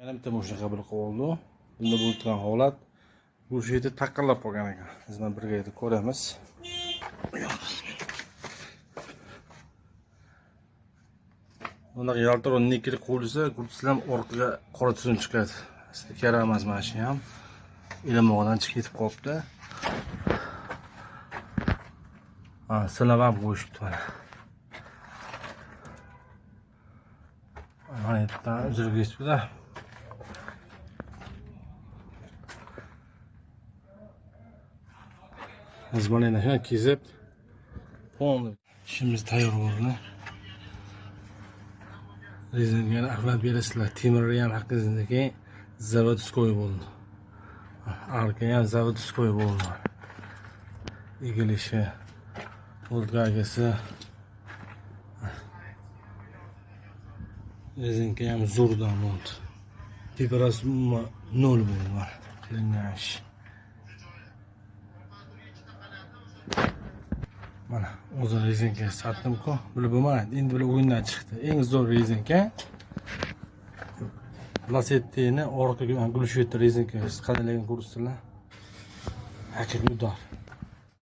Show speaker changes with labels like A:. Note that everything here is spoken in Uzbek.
A: Yana bitta mashina qabul qilib oldi. Bunda bo'lgan holat bu yerda taqillab qolgan ekan. Biz bilan birga ko'ramiz. Bunda yaltiroq nikkel qo'yilsa, kursilam orqaga qora tusun chiqadi. Aslida kerak emas mashina ham. Ilimog'idan chiqib ketib qolibdi. Sinab ham qo'yishibdi mana. Mana yerdan uzilib ketibdi-da. Biz mana endi shuni kezib, polni ishimiz tayyor bo'ldi. Rezinga aqlab berasizlar. Temirni ham haqqingizdan keyin zavodskoy bo'ldi. Arka ham zavodskoy bo'ldi. Egilishi, o'lgagisi. Rezinka ham zo'rdan bo'ldi. Temperaturi 0 bo'ldi. Qilingan ish. Mana o'zi rezinka satdim-ku. Bular bo'lmaydi. Endi bular o'yindan chiqdi. Eng zo'r rezinka Lasetti'ni orqaga gulshvetni rezinka. Qanday ko'rsizlar? Haqiqiy udor.